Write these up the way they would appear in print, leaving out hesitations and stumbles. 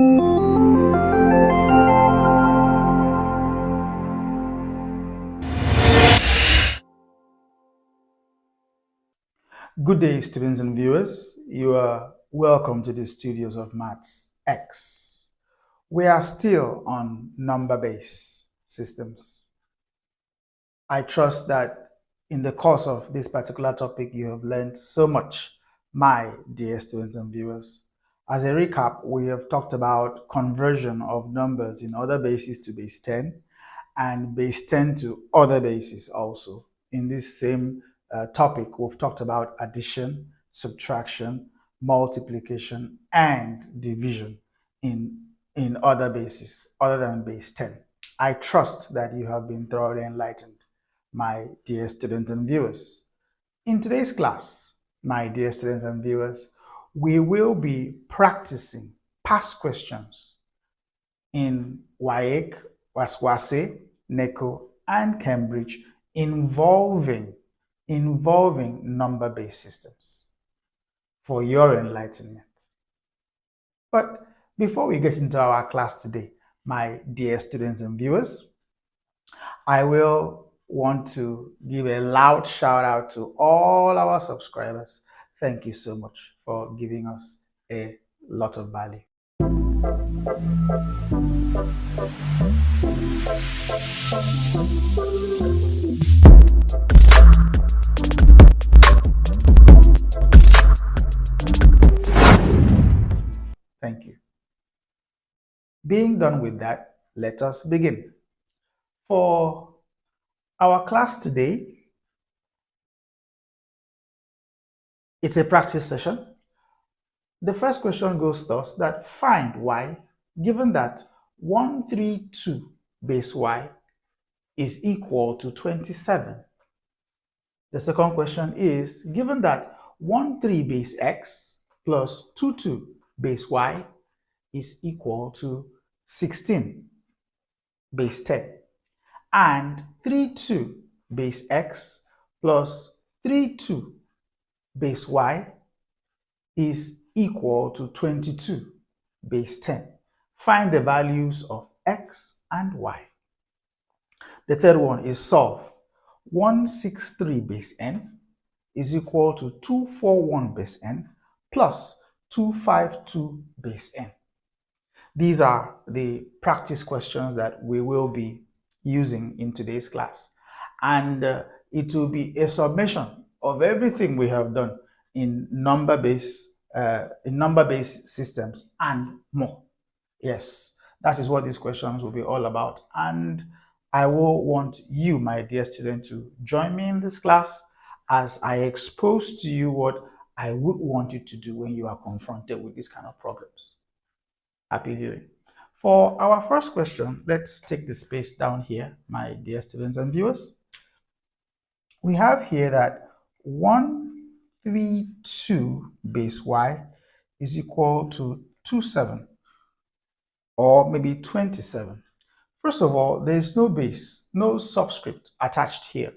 Good day, students and viewers. You are welcome to the studios of Maths X. We are still on number-based systems. I trust that in the course of this particular topic, you have learned so much, my dear students and viewers. As a recap, we have talked about conversion of numbers in other bases to base 10 and base 10 to other bases also. In this same topic, we've talked about addition, subtraction, multiplication, and division in other bases other than base 10. I trust that you have been thoroughly enlightened, my dear students and viewers. In today's class, my dear students and viewers, we will be practicing past questions in WAEC, WASC, NECO, and Cambridge involving number-based systems for your enlightenment. But before we get into our class today, my dear students and viewers, I will want to give a loud shout out to all our subscribers. Thank you so much for giving us a lot of value. Thank you. Being done with that, let us begin. For our class today, it's a practice session. The first question goes thus: that find y given that 132 base y is equal to 27. The second question is given that 13 base x plus 22 base y is equal to 16 base 10, and 32 base x plus 32 base y is equal to 22 base 10. Find the values of x and y. The third one is solve. 163 base n is equal to 241 base n plus 252 base n. These are the practice questions that we will be using in today's class. And it will be a summation of everything we have done in number-based systems and more. Yes, that is what these questions will be all about. And I will want you, my dear student, to join me in this class as I expose to you what I would want you to do when you are confronted with these kind of problems. Happy viewing. For our first question, let's take the space down here, my dear students and viewers. We have here that 132 base y is equal to 27 or maybe 27. First of all, there is no base, no subscript attached here.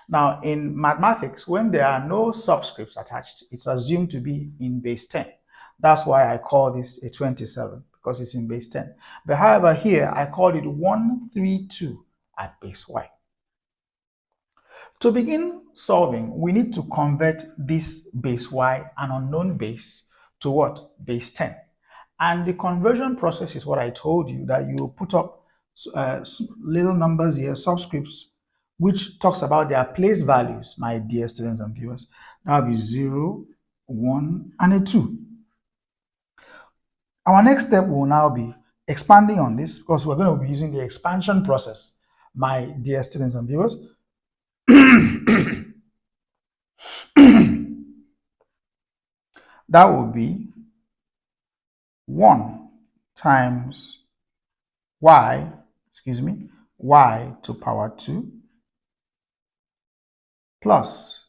Now, in mathematics, when there are no subscripts attached, it's assumed to be in base 10. That's why I call this a 27, because it's in base 10. But however, here I call it 132 at base y. To begin solving, we need to convert this base y, an unknown base, to what? Base 10. And the conversion process is what I told you, that you put up little numbers here, subscripts, which talks about their place values, my dear students and viewers. That will be 0, 1, and a 2. Our next step will now be expanding on this, because we're going to be using the expansion process, my dear students and viewers. That would be 1 times y to power 2 plus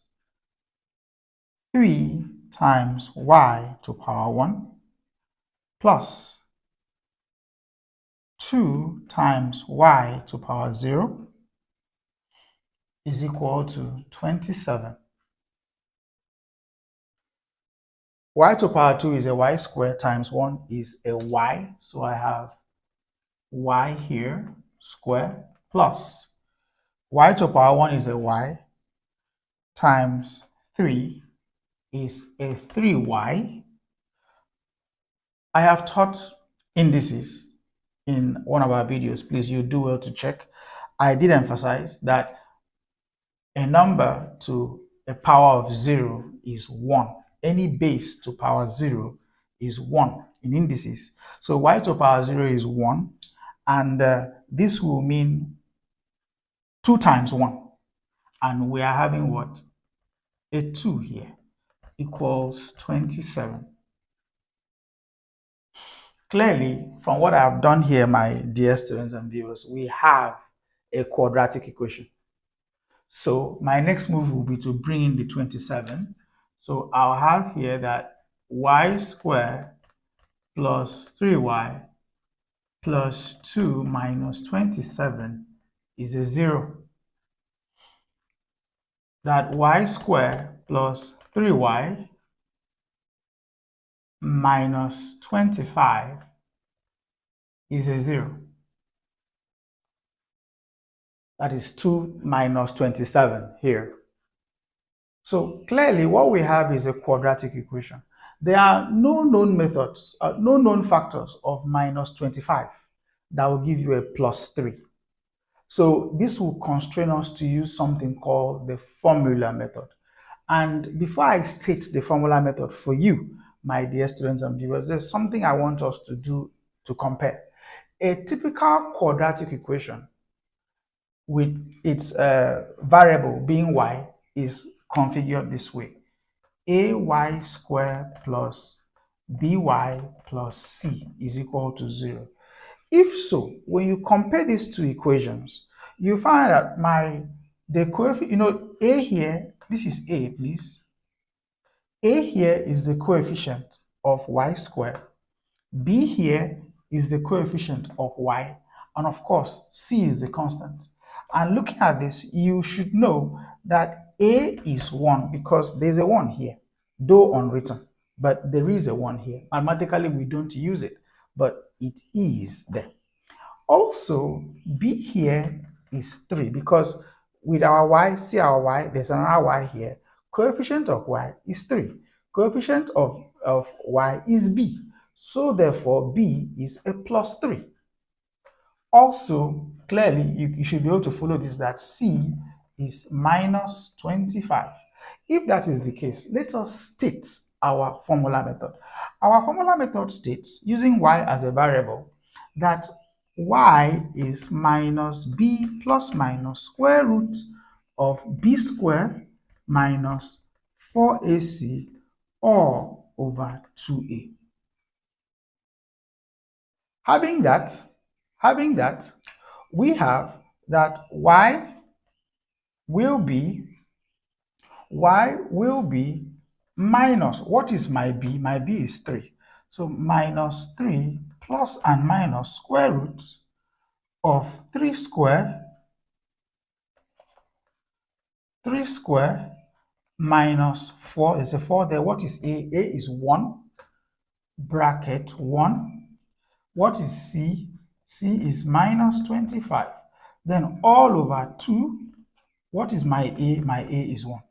3 times y to power 1 plus 2 times y to power 0 is equal to 27. y to the power 2 is a y squared times 1 is a y. So I have y here square plus y to the power 1 is a y times 3 is a 3y. I have taught indices in one of our videos. Please, you do well to check. I did emphasize that a number to a power of 0 is 1. Any base to power 0 is 1 in indices. So y to the power 0 is 1, and this will mean 2 times 1. And we are having what? A 2 here equals 27. Clearly, from what I've done here, my dear students and viewers, we have a quadratic equation. So my next move will be to bring in the 27. So I'll have here that y squared plus 3y plus 2 minus 27 is a 0. That y squared plus 3y minus 25 is a 0. That is 2 minus 27 here. So clearly what we have is a quadratic equation. There are no known methods, no known factors of minus 25 that will give you a plus 3. So this will constrain us to use something called the formula method. And before I state the formula method for you, my dear students and viewers, there's something I want us to do to compare. A typical quadratic equation with its variable being y is configured this way: ay squared plus by plus c is equal to 0. If so, when you compare these two equations, you find that the coefficient, a here, this is a, please. A here is the coefficient of y squared. B here is the coefficient of y. And of course, c is the constant. And looking at this, you should know that a is 1 because there's a 1 here, though unwritten. But there is a 1 here. Mathematically, we don't use it, but it is there. Also, b here is 3 because with our y, see our y, there's another y here. Coefficient of y is 3. Coefficient of y is b. So therefore, b is a plus 3. Also, clearly, you should be able to follow this, that c is minus 25. If that is the case, let us state our formula method. Our formula method states, using y as a variable, that y is minus b plus minus square root of b squared minus 4ac all over 2a. Having that, we have that y will be minus, what is my b? My b is 3. So minus 3 plus and minus square root of 3 square minus 4. There's a 4 there. What is a? A is 1, bracket 1. What is c? C is minus 25. Then all over 2. What is my a? My a is 1.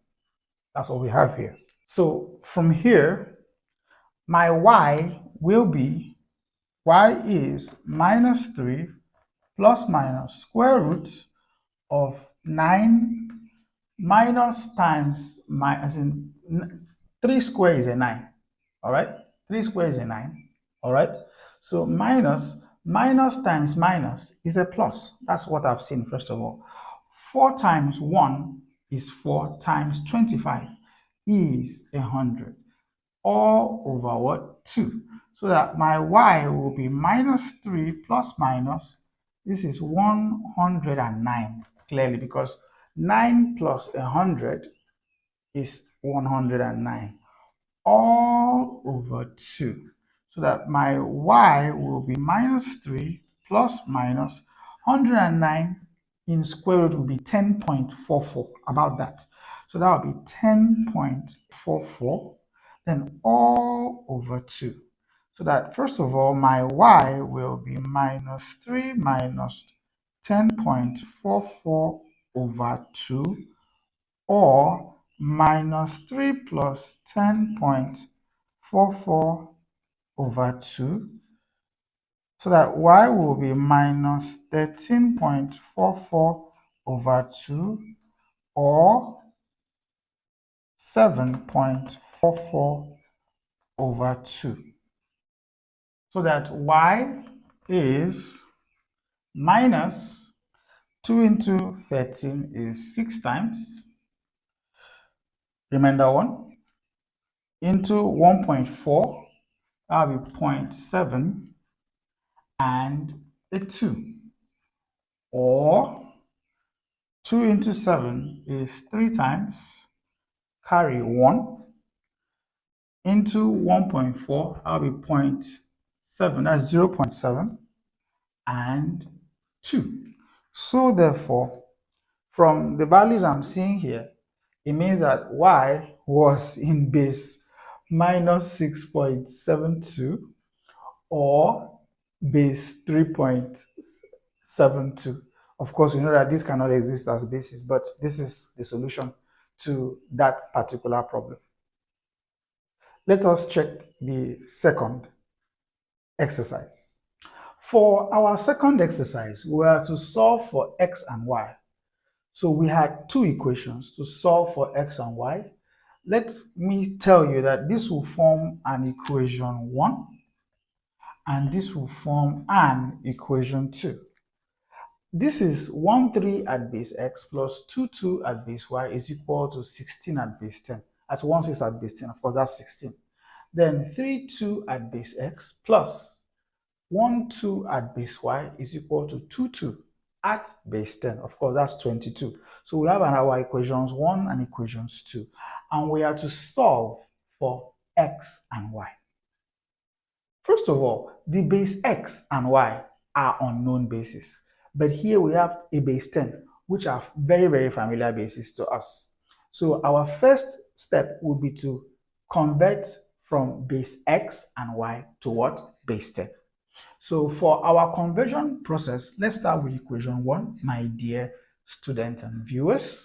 That's what we have here. So from here, my y will be, y is minus 3 plus minus square root of 9 minus times, as in 3 square is a 9. All right? 3 square is a 9. All right? So minus times minus is a plus. That's what I've seen, first of all. 4 times 1 is 4 times 25 is 100. All over what? 2. So that my y will be minus 3 plus minus, this is 109, clearly, because 9 plus 100 is 109, all over 2. So that my y will be minus 3 plus minus 109 in square root will be 10.44, about that. So that will be 10.44. then all over 2. So that first of all, my y will be minus 3 minus 10.44 over 2, or minus 3 plus 10.44 over 2, so that y will be minus 13.44 over 2, or 7.44 over 2. So that y is minus 2 into 13 is 6 times, remainder 1, into 1.4, that will be 0.7, and a 2, or 2 into 7 is 3 times, carry 1, into 1.4, that will be 0.7, that's 0.7, and 2. So therefore, from the values I'm seeing here, it means that y was in base minus 6.72 or base 3.72. Of course, we know that this cannot exist as bases, but this is the solution to that particular problem. Let us check the second exercise. For our second exercise, we are to solve for x and y. So we had 2 equations to solve for x and y. Let me tell you that this will form an equation 1, and this will form an equation 2. This is 1, 3 at base x plus 2, 2 at base y is equal to 16 at base 10. That's 1, 6 at base 10, of course, that's 16. Then 3, 2 at base x plus 1, 2 at base y is equal to 2, 2 at base 10. Of course, that's 22. So we have our equations 1 and equations 2. And we are to solve for x and y. First of all, the base x and y are unknown bases. But here we have a base 10, which are very, very familiar bases to us. So our first step would be to convert from base x and y to what? Base 10. So for our conversion process, let's start with equation 1, my dear students and viewers.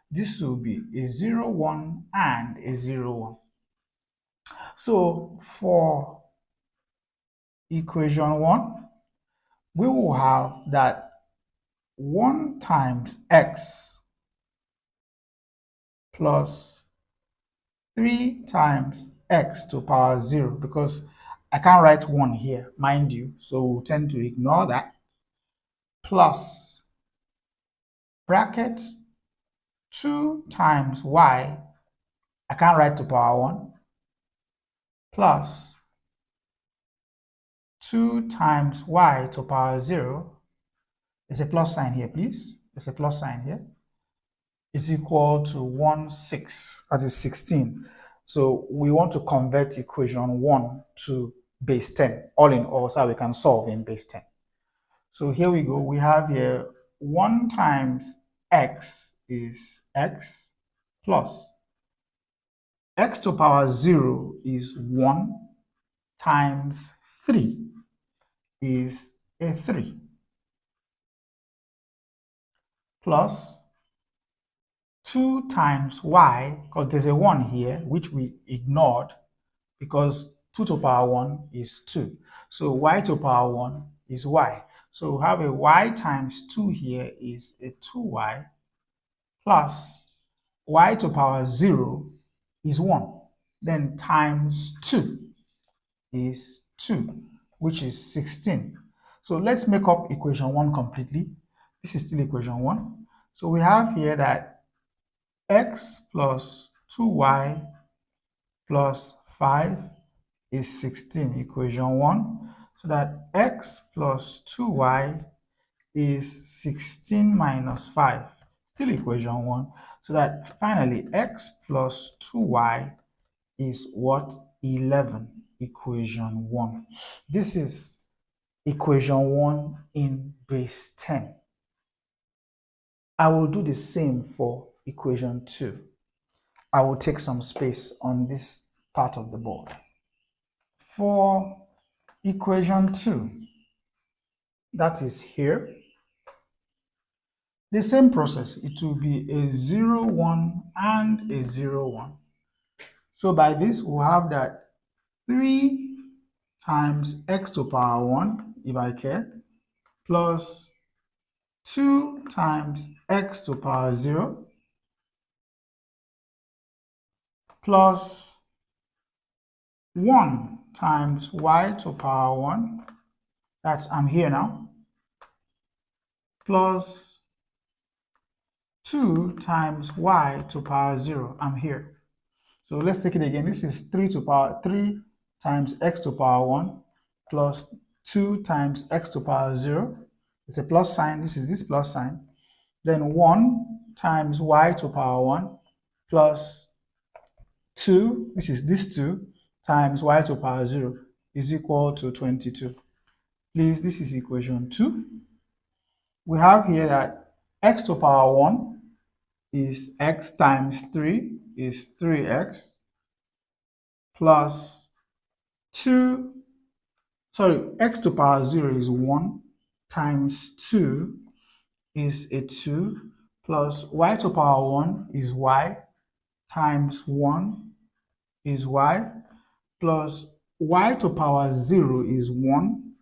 This will be a 0, 1 and a 0, 1. So for equation 1, we will have that 1 times x plus 3 times x to power 0, because I can't write 1 here, mind you, so we'll tend to ignore that, plus bracket 2 times y, I can't write to power 1, plus 2 times y to power 0, there's a plus sign here, please, there's a plus sign here, is equal to 1, 6, that is 16. So we want to convert equation 1 to base 10, all in all, so we can solve in base 10. So here we go, we have here 1 times x is x plus x to power 0 is 1 times 3 is a 3 plus 2 times y, because there's a 1 here which we ignored because 2 to power 1 is 2. So y to power 1 is y. So we have a y times 2 here is a 2y plus y to power 0 is 1. Then times 2 is 2, which is 16. So let's make up equation 1 completely. This is still equation 1. So we have here that x plus 2y plus 5 is 16, equation 1. So that x plus 2y is 16 minus 5, still equation 1. So that finally x plus 2y is what? 11, equation 1. This is equation 1 in base 10. I will do the same for equation 2. I will take some space on this part of the board. For equation 2, that is here, the same process. It will be a 0, 1 and a 0, 1. So by this, we'll have that 3 times x to power 1, if I care, plus 2 times x to power 0, plus 1 times y to power 1, that's I'm here now, plus 2 times y to power 0, I'm here. So let's take it again. This is 3 times x to power 1 plus 2 times x to power 0. It's a plus sign. This is this plus sign. Then 1 times y to power 1 plus 2, which is this 2, times y to power 0 is equal to 22. Please, this is equation 2. We have here that x to power 1 is x times 3 is 3x plus 2, x to power 0 is 1 times 2 is a 2 plus y to power 1 is y times 1 is y plus y to power 0 is 1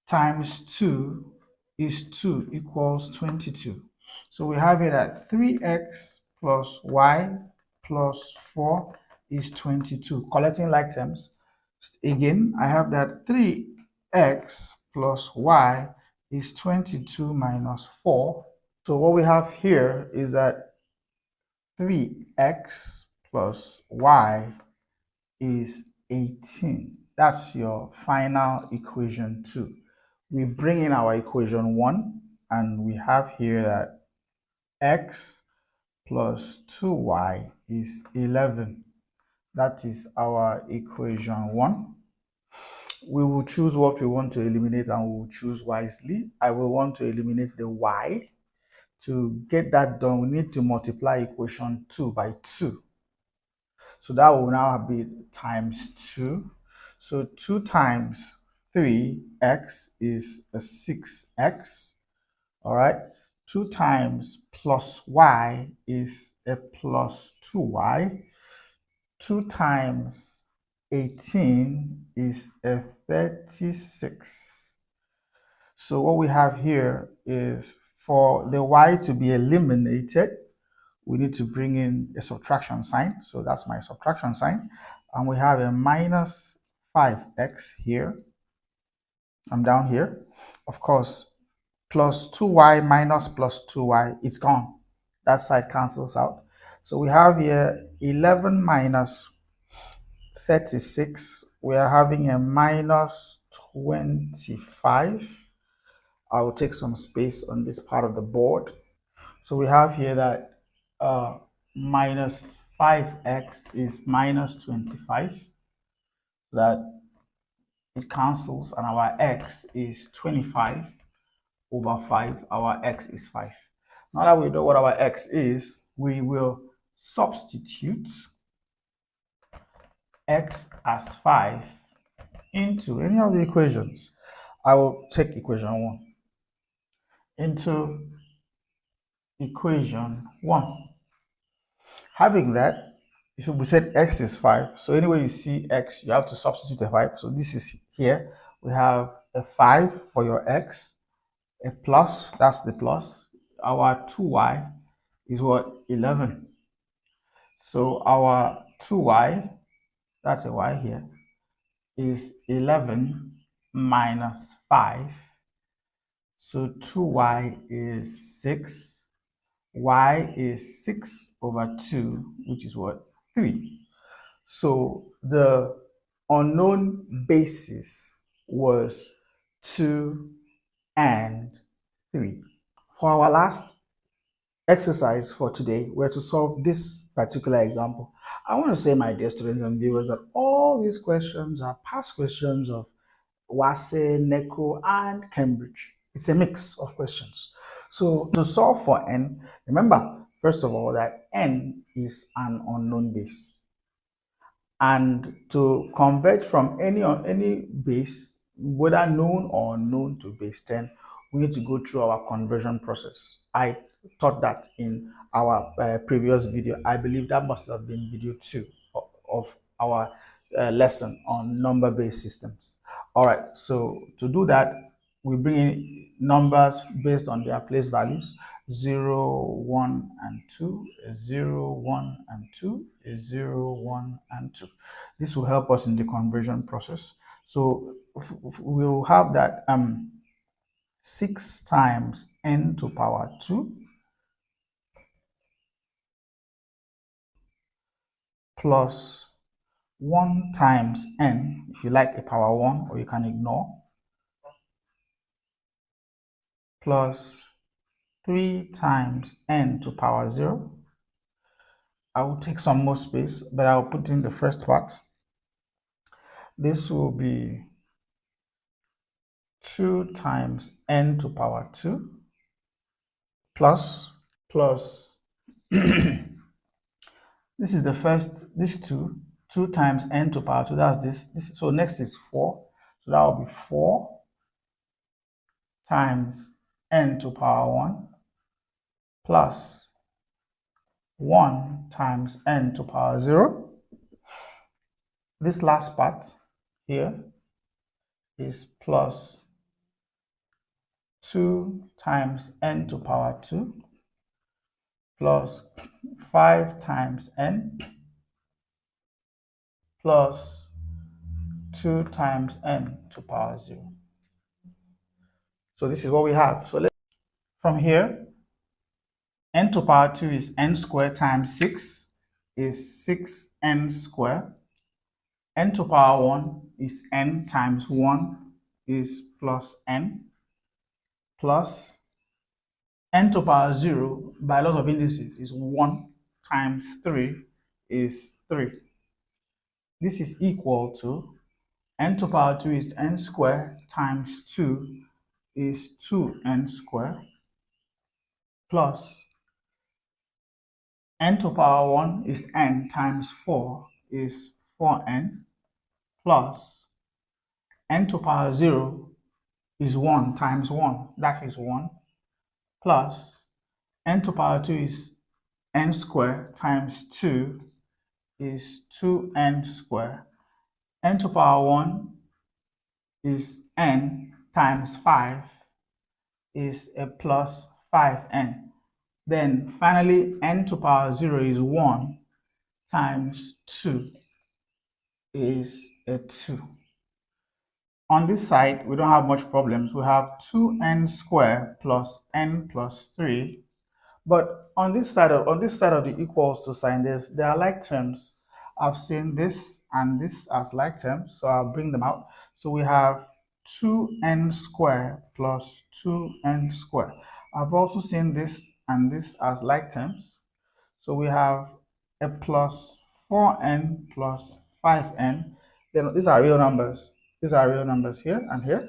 times 2 is 2 equals 22. So we have it at 3x plus y plus 4 is 22. Collecting like terms, again, I have that 3x plus y is 22 minus 4. So what we have here is that 3x plus y is 18. That's your final equation 2. We bring in our equation 1, and we have here that x plus 2y is 11. That is our equation 1. We will choose what we want to eliminate, and we will choose wisely. I will want to eliminate the y. To get that done, we need to multiply equation 2 by 2. So that will now be times 2. So 2 times 3x is a 6x. All right. 2 times plus y is a plus 2y. 2 times 18 is a 36. So what we have here is for the y to be eliminated, we need to bring in a subtraction sign. So that's my subtraction sign. And we have a minus 5x here. I'm down here. Of course, plus 2y minus plus 2y, it's gone. That side cancels out. So we have here 11 minus 36. We are having a minus 25. I will take some space on this part of the board. So we have here that minus 5x is minus 25. That it cancels, and our x is 25 over 5. Our x is 5. Now that we know what our x is, we will substitute x as 5 into any of the equations. I will take equation 1 into equation 1. Having that, if we said x is 5, so anywhere you see x, you have to substitute a 5. So this is here. We have a 5 for your x, a plus, that's the plus. Our 2y is what? 11. So our 2y, that's a y here, is 11 minus 5. So 2y is 6. Y is 6 over 2, which is what? 3. So the unknown basis was 2 and 3. For our last exercise for today, we're to solve this particular example. I want to say, my dear students and viewers, that all these questions are past questions of WASE, NECO, and Cambridge. It's a mix of questions. So to solve for n, remember, first of all, that n is an unknown base. And to convert from any base, whether known or unknown, to base 10, we need to go through our conversion process. I taught that in our previous video. I believe that must have been video 2 of our lesson on number-based systems. All right, so to do that, we bring in numbers based on their place values: 0, 1, and 2, 0, 1, and 2, 0, 1, and 2. This will help us in the conversion process. So we'll have that 6 times n to power 2 plus 1 times n, if you like a power 1, or you can ignore, plus 3 times n to power 0. I will take some more space, but I'll put in the first part. This will be 2 times n to power 2 plus this is the first, this 2 times n to power 2, that's this. So next is 4. So that will be 4 times n to power 1 plus 1 times n to power 0. This last part here is plus 2 times n to power 2 plus 5 times n plus 2 times n to power 0. So this is what we have. So from here, n to power 2 is n squared times 6 is 6n squared. N to power 1 is n times 1 is plus n, plus n to power 0 by lots of indices is 1 times 3 is 3. This is equal to n to power 2 is n squared times 2 is 2n squared plus n to power 1 is n times 4 is 4n plus n to power 0 is 1 times 1, that is 1, plus n to power 2 is n squared times 2 is 2n squared. N to power 1 is n times 5 is a plus 5n. Then finally, n to power 0 is 1 times 2 is a 2. On this side, we don't have much problems. We have 2n squared plus n plus 3. But on this side of the equals to sign, there are like terms. I've seen this and this as like terms, so I'll bring them out. So we have 2n squared plus 2n squared. I've also seen this and this as like terms. So we have a plus 4n plus 5n. Then these are real numbers. These are real numbers here and here.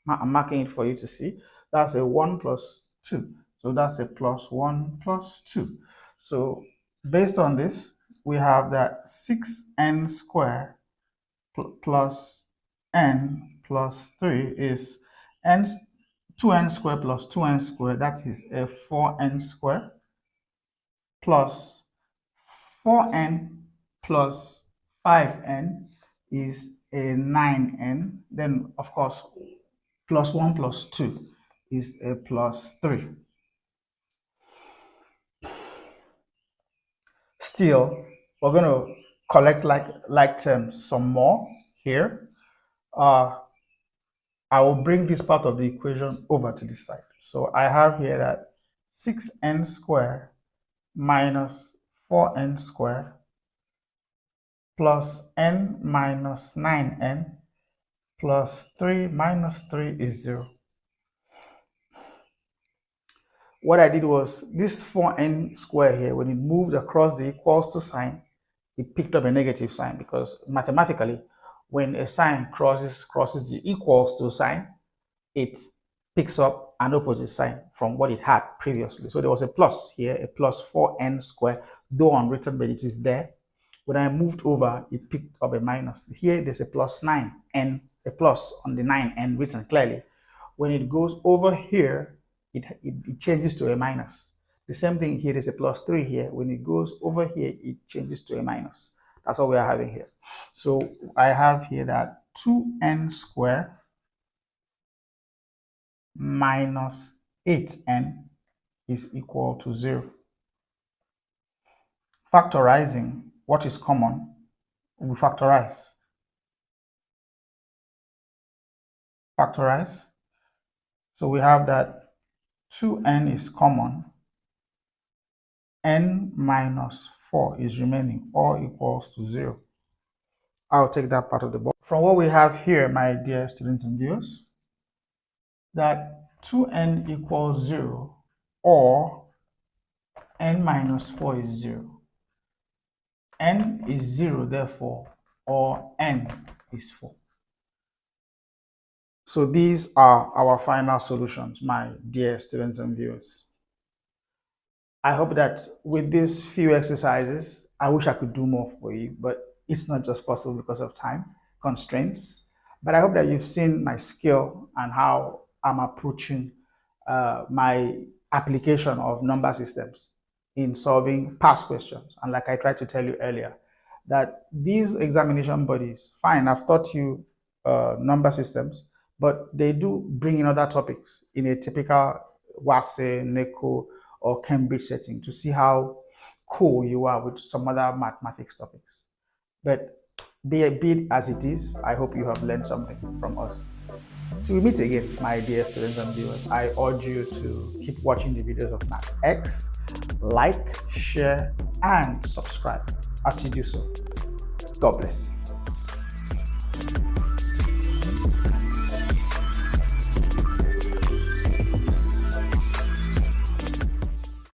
I'm marking it for you to see. That's a 1 plus 2. So that's a plus 1 plus 2. So based on this, we have that 6n squared plus n plus 3 is n 2n squared plus 2n squared. That is a 4n squared plus 4n plus 5n is a 9n. Then, of course, plus 1 plus 2 is a plus 3. Still, we're going to collect like terms some more here. I will bring this part of the equation over to this side. So I have here that 6n squared minus 4n squared plus n minus 9n plus 3 minus 3 is 0. What I did was this 4n squared here, when it moved across the equals to sign, it picked up a negative sign, because mathematically, when a sign crosses the equals to sign, it picks up an opposite sign from what it had previously. So there was a plus here, a plus 4n squared, though unwritten, but it is there. When I moved over, it picked up a minus. Here, there's a plus 9 and a plus on the 9 and written clearly. When it goes over here, it changes to a minus. The same thing here, there's a plus 3 here. When it goes over here, it changes to a minus. That's what we are having here. So I have here that 2n squared minus 8n is equal to 0. Factorizing what is common, we factorize. Factorize. So we have that 2n is common, n minus 4 is remaining, all equals to 0. I'll take that part of the box. From what we have here, my dear students and viewers, that 2n equals 0 or n minus 4 is 0. N is 0, therefore, or n is 4. So these are our final solutions, my dear students and viewers. I hope that with these few exercises, I wish I could do more for you, but it's not just possible because of time constraints. But I hope that you've seen my skill and how I'm approaching my application of number systems in solving past questions. And like I tried to tell you earlier, that these examination bodies, fine, I've taught you number systems, but they do bring in other topics in a typical WAEC, NECO, or Cambridge setting to see how cool you are with some other mathematics topics. But be it as it is, I hope you have learned something from us. Till we meet again, my dear students and viewers, I urge you to keep watching the videos of Maths X, like, share, and subscribe. As you do so, God bless.